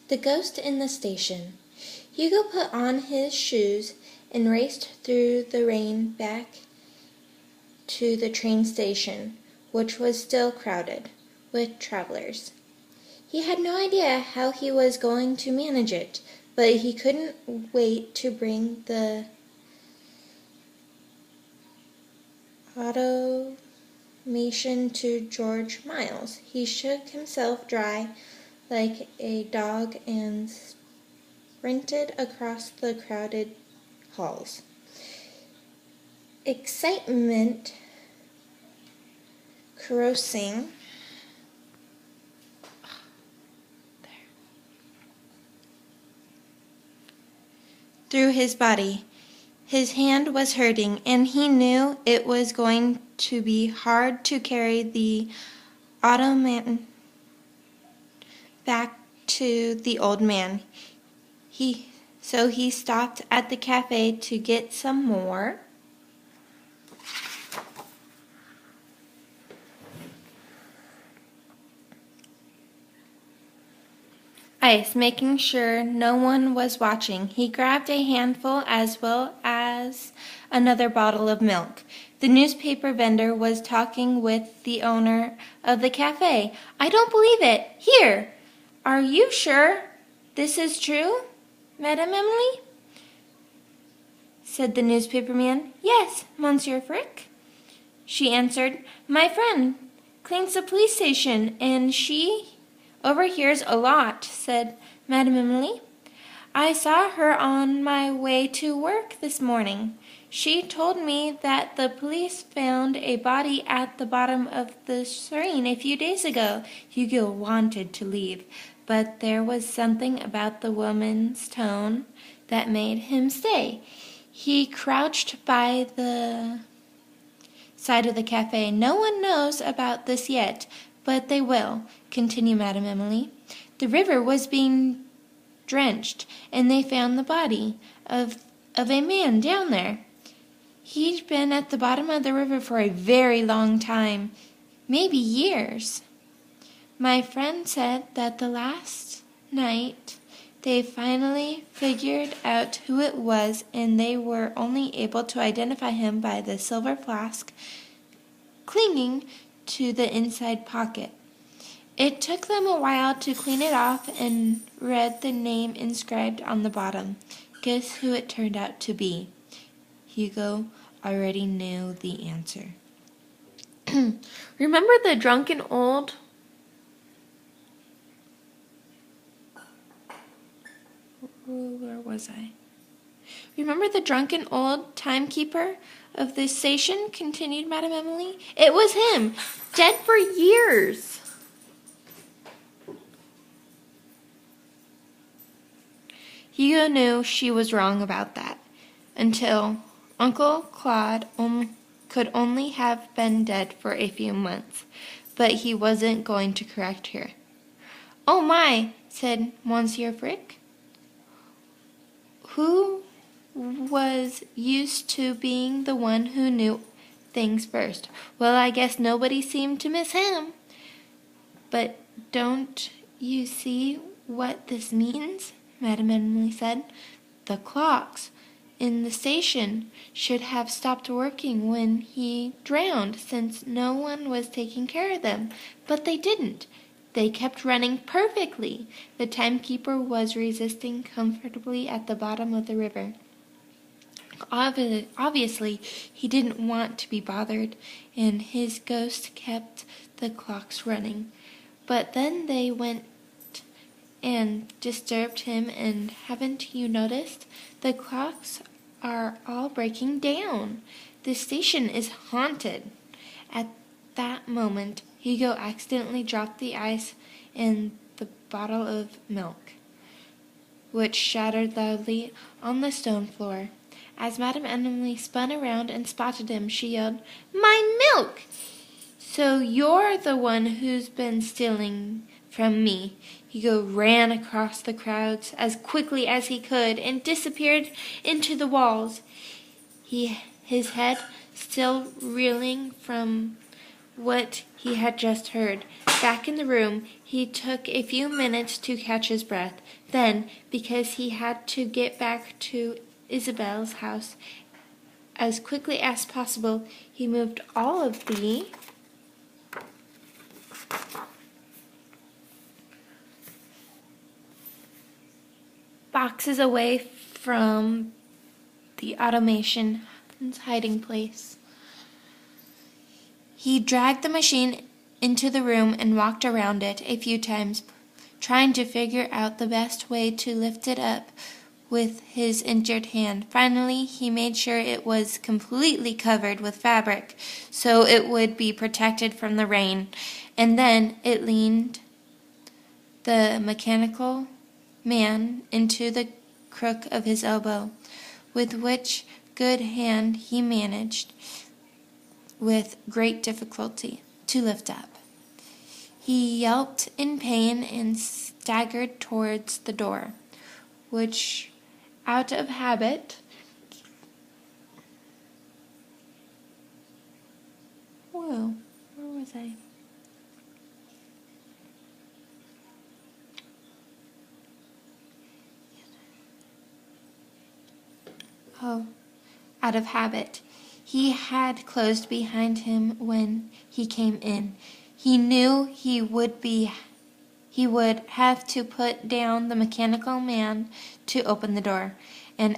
The Ghost in the Station. Hugo put on his shoes and raced through the rain back to the train station, which was still crowded with travelers. He had no idea how he was going to manage it, but he couldn't wait to bring the automation to George Miles. He shook himself dry like a dog and sprinted across the crowded halls. Excitement coursing through his body. His hand was hurting, and he knew it was going to be hard to carry the automaton back to the old man. So he stopped at the cafe to get some more ice, making sure no one was watching. He grabbed a handful as well as another bottle of milk. The newspaper vendor was talking with the owner of the cafe. "I don't believe it. Here, are you sure this is true, Madame Emily?" said the newspaper man. "Yes, Monsieur Frick," she answered. "My friend cleans the police station, and she overhears a lot," said Madame Emily. "I saw her on my way to work this morning. She told me that the police found a body at the bottom of the stream a few days ago." Hugo wanted to leave, but there was something about the woman's tone that made him stay. He crouched by the side of the cafe. "No one knows about this yet, but they will," continued Madame Emily. "The river was being drenched, and they found the body of a man down there. He'd been at the bottom of the river for a very long time, maybe years. My friend said that the last night they finally figured out who it was, and they were only able to identify him by the silver flask clinging to the inside pocket. It took them a while to clean it off and read the name inscribed on the bottom. Guess who it turned out to be?" Hugo already knew the answer. "Remember the drunken old..." Where was I? "Remember the drunken old timekeeper of the station?" continued Madame Emily. "It was him, dead for years." Hugo knew she was wrong about that, until Uncle Claude could only have been dead for a few months, but he wasn't going to correct her. "Oh my," said Monsieur Frick, who was used to being the one who knew things first. "Well, I guess nobody seemed to miss him." "But don't you see what this means?" Madame Emily said. "The clocks in the station should have stopped working when he drowned, since no one was taking care of them. But they didn't. They kept running perfectly." The timekeeper was resting comfortably at the bottom of the river. Obviously, he didn't want to be bothered, and his ghost kept the clocks running. But then they went and disturbed him, and haven't you noticed? The clocks are all breaking down. The station is haunted. At that moment, Hugo accidentally dropped the ice and the bottle of milk, which shattered loudly on the stone floor. As Madame Emily spun around and spotted him, she yelled, "My milk! So you're the one who's been stealing from me." Hugo ran across the crowds as quickly as he could and disappeared into the walls. His head still reeling from what he had just heard. Back in the room, He took a few minutes to catch his breath. Then, because he had to get back to Isabel's house as quickly as possible, he moved all of the boxes away from the automation's hiding place. He dragged the machine into the room and walked around it a few times, trying to figure out the best way to lift it up with his injured hand. Finally, he made sure it was completely covered with fabric, so it would be protected from the rain, and then it leaned the mechanical man into the crook of his elbow, with which good hand he managed, with great difficulty, to lift up. He yelped in pain and staggered towards the door, which, out of habit, whoa, where was I? Oh, out of habit, he had closed behind him when he came in. He knew he would have to put down the mechanical man to open the door, and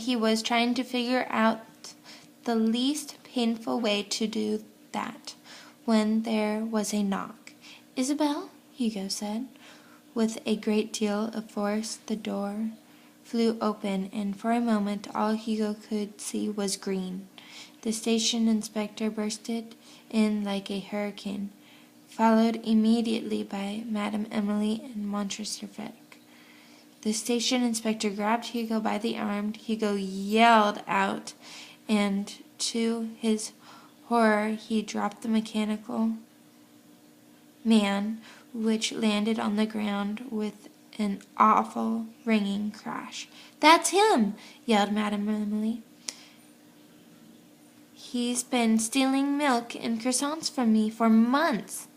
he was trying to figure out the least painful way to do that when there was a knock. "Isabel," Hugo said. With a great deal of force, the door flew open, and for a moment all Hugo could see was green. The station inspector bursted in like a hurricane, followed immediately by Madame Emily and Monsieur Frick. The station inspector grabbed Hugo by the arm. Hugo yelled out, and to his horror he dropped the mechanical man, which landed on the ground with an awful ringing crash. "That's him!" yelled Madame Emily. "He's been stealing milk and croissants from me for months."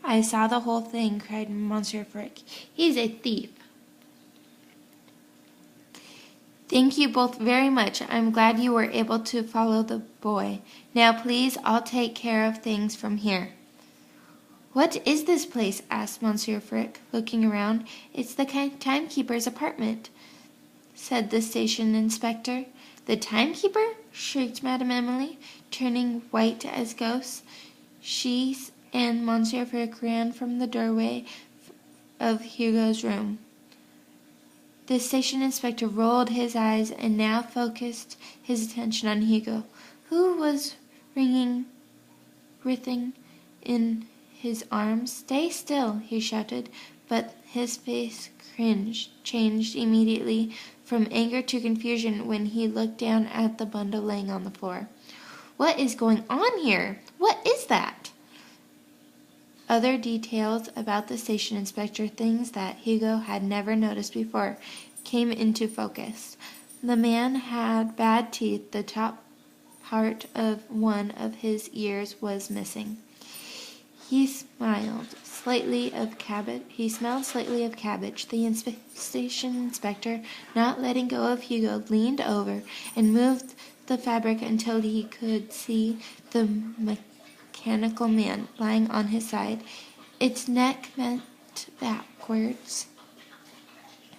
"I saw the whole thing," cried Monsieur Frick. "He's a thief." "Thank you both very much. I'm glad you were able to follow the boy. Now please, I'll take care of things from here." "What is this place?" asked Monsieur Frick, looking around. "It's the timekeeper's apartment," said the station inspector. "The timekeeper?" shrieked Madame Emily, turning white as ghosts. She and Monsieur Frick ran from the doorway of Hugo's room. The station inspector rolled his eyes and now focused his attention on Hugo, who was writhing in his arms. "Stay still," he shouted, but his face changed immediately from anger to confusion when he looked down at the bundle laying on the floor. "What is going on here? What is that?" Other details about the station inspector, things that Hugo had never noticed before, came into focus. The man had bad teeth. The top part of one of his ears was missing. He smelled slightly of cabbage. The station inspector, not letting go of Hugo, leaned over and moved the fabric until he could see the mechanical man lying on his side, its neck bent backwards.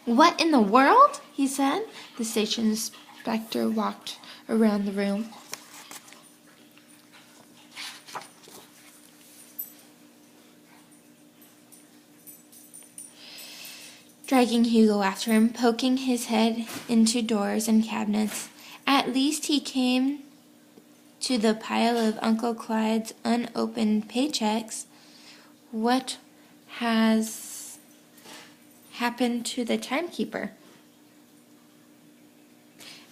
"What in the world?" he said. The station inspector walked around the room. Dragging Hugo after him, poking his head into doors and cabinets. At least he came to the pile of Uncle Clyde's unopened paychecks. What has happened to the timekeeper?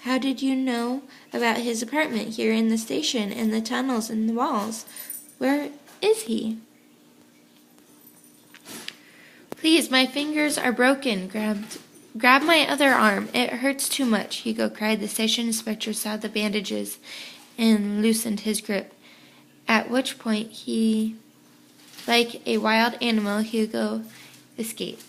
How did you know about his apartment here in the station and the tunnels and the walls? Where is he? "Please, my fingers are broken. Grab my other arm. It hurts too much," Hugo cried. The station inspector saw the bandages and loosened his grip, at which point he Like a wild animal, Hugo escaped.